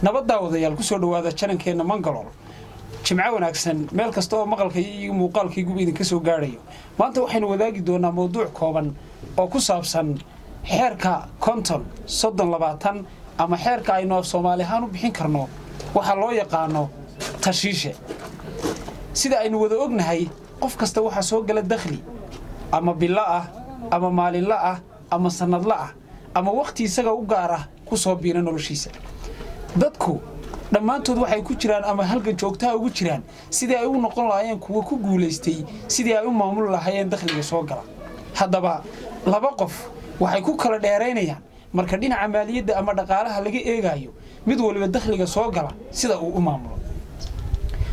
nabadda wadayaal ku soo dhawaada channelkeena Mangalore jimco wanaagsan meel kasta oo maqalka iyo muuqaalkaygu idinka soo gaarayo maanta waxaynu wadaagi doonaa mowduuc kooban oo ku saabsan xeerka konton 320 ama xeerka aynu af Soomaali ahaan u bixin karno waxa loo yaqaano tashiishe sida aynu wada ognahay qof kasta waxa soo gala dakhli ama bilo ah ama maalinle ah ama sanadle ah ama waqti isaga u gaar ah ku soo biiran noloshiisa dadku dhammaantood waxay ku jiraan ama halka joogtaa ugu jiraan sidii ay u noqon lahaayeen kuwa ku guuleystay sidii ay u maamul lahaayeen dakhliga soo gala haddaba laba qof waxay ku kala dheereynayaan marka dhinaca maaliyadda ama dhaqaalaha laga eegayo mid waliba dakhliga soo gala sida uu u maamulo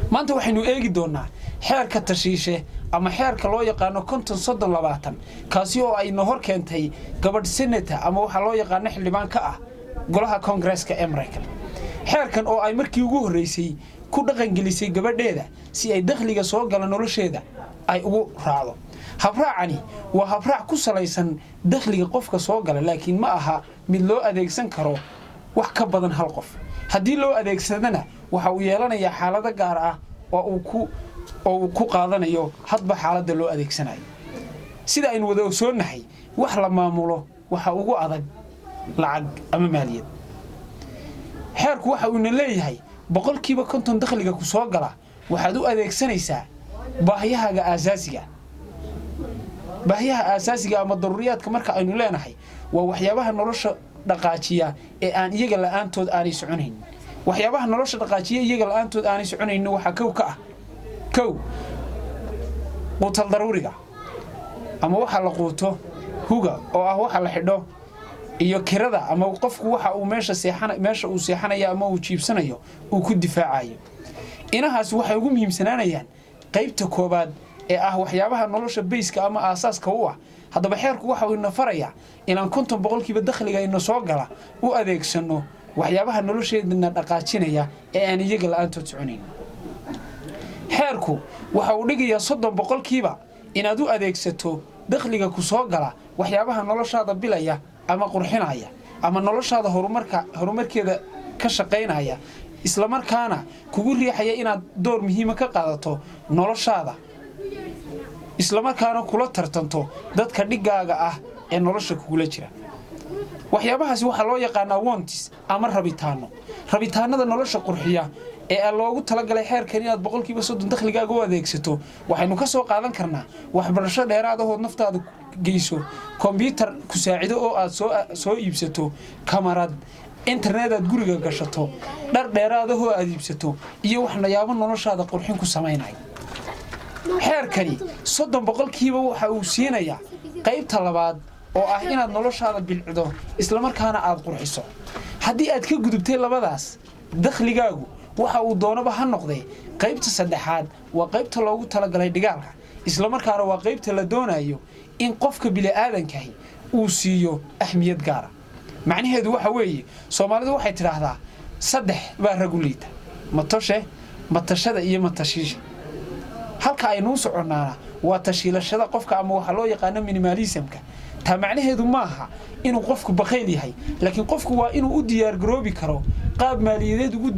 maanta waxaynu eegi doonaa xeerka tashiishe ama xeerka loo yaqaano konton 320 kaasi oo ay hor keentay gabadh senator ama waxa loo yaqaano xildhibaan ka ah golaha Congress-ka ee Mareykanka xeerkan oo ay markii ugu horeysay ku dhaqan gelisay gabadheeda si ay dakhliga soo gala nolosheeda ay ugu raacdo habraacani waa habraac ku salaysan dakhliga qofka soo gala laakiin ma aha mid loo adeegsan karo wax ka badan hal qof haddii loo adeegsadana waxa uu yeelanayaa xaalado gaar ah oo uu ku qaadanayo hadba xaaladda loo adeegsanayo sida aynu wada ogsoonahay wax la maamulo waxa ugu adag lacag ama maaliyad xeerku waxa uu leeyahay boqolkiiba 50 dakhliga ku soo gala waxaad u adeegsanaysaa baahiyahaaga aasaasiga ama daruuriyaadka marka aynu leenahay waa waxyaabaha nolosha dhaqaajiya ee aan iyaga la'aantood aanay soconayn waxyaabaha nolosha dhaqaajiya iyaga la'aantood aanay soconayn waxa quutal daruuriga ama waxa la quuto huga oo ah waxa la xidho iyo kirada ama qofku waxa uu meesha uu seexanayo ama uu jiibsanayo uu ku difaacayo inahaas waxay ugu muhiimsanaanayaan qaybta koobaad ee ah waxyaabaha nolosha bayska ama aasaaska u ah haddaba xeerku waxa uu nafarayaa inaan 50% dakhliga ina soo gala u adeegsano waxyaabaha nolosheedna dhaqaajinaya ee aan iyaga la'aantood soconayn xeerku waxa uu dhigayaa 30% inaad u adeegsato dakhliga ku soo gala waxyaabaha noloshaada bilaya ama qurxinaya ama noloshaada horumarkeeda ka shaqeynaya isla markaana kugu riixaya inaad door muhiim ah ka qaadato noloshaada isla markaana kula tartanto dadka dhigaaga ah ee nolosha kugula jira waxyaabahaasi waxa loo yaqaanaa wants ama rabitaanada nolosha qurxiya ee loogu talagalay xeerkan inaad 30% dakhligaaga u adeegsato waxaynu ka soo qaadan karnaa waxbarasho dheeraad ah oo naftaada geyso computer ku saacido oo aad soo iibsato kamarad internet aad guriga gashato dhar dheeraad ah oo aad iibsato iyo waxyaabo noloshaada qurxin ku sameeynay xeerkani 30% waxa uu siinayaa qaybta labaad oo ah inaad noloshaada bilcdo isla markaana aad qurxiso haddii aad ka gudubtay labadaas dakhligaagu waxa uu doonaba ha noqday qaybta saddexaad waa qaybta loogu talagalay dhigaalka isla markaana waa qaybta la doonayo in qofka bini'aadanka uu siiyo ahmiyad gaar ah macnaheedu waxa weeye Soomaalidu waxay tiraahdaa saddex baa raguliita matashada iyo matashiisha halka aynu soconaana waa tashiilashada qofka ama waxa loo yaqaan minimalismka taa macnaheedu maaha inuu qofku bakhayl yahay laakiin qofku waa inuu u diyaar garoobi karo qaab maaliyadeed ugu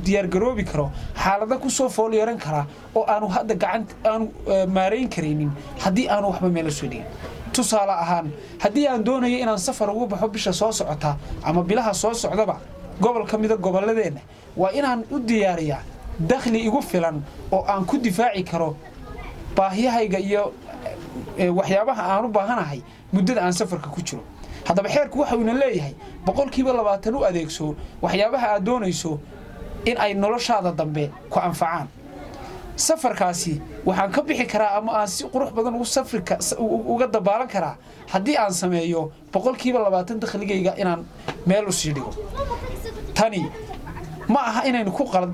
diyaar garoobi karo xaalada ku soo fool yeeran kara oo aanu hadda gacanta aanu maareyn kareynin haddii aanu waxba meel soo dhigin tusaale ahaan haddii aan doonayo inaan safar ugu baxo bisha soo socota ama bilaha soo socdaba gobol ka mid ah gobolladeena waa inaan u diyaariyaa dakhli igu filan oo aan ku difaaci karo baahiyahayga iyo waxyaabaha aan u baahanahay muddada aan safarka ku jiro haddaba xeerku waxa uu leeyahay 20% u adeegso waxyaabaha aad doonayso in ay noloshaada dambe ku anfacaan safarkaasi waxaan ka bixi karaa ama aan si qurux badan uga dabaalan karaa haddii aan sameeyo 20% dakhligayga inaan meel u sii dhigo tani ma aha inaynu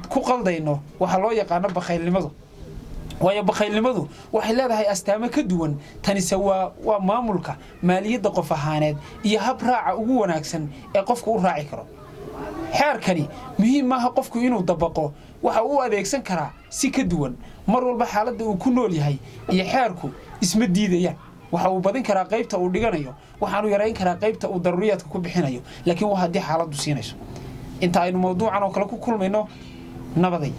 ku qaldayno waxa loo yaqaan bakhaylnimadu waayo bakhaylnimadu waxay leedahay astaamo ka duwan tanise waa maamulka maaliyadda qof ahaaneed iyo hab raaca ugu wanaagsan ee qofku u raaci karo xeerkani muhiim maaha qofku inuu dabaqo waxa uu adeegsan karaa si ka duwan mar walba xaaladda uu ku nool yahay iyo xeerku isma diidayaan waxa uu badin karaa qaybta uu dhiganayo waxaanu yareyn karaa qaybta uu daruuriyaadka ku bixinayo laakiin waa haddii xaaladdu siinayso inta aynu mawduucan oo kale ku kulmayno nabaday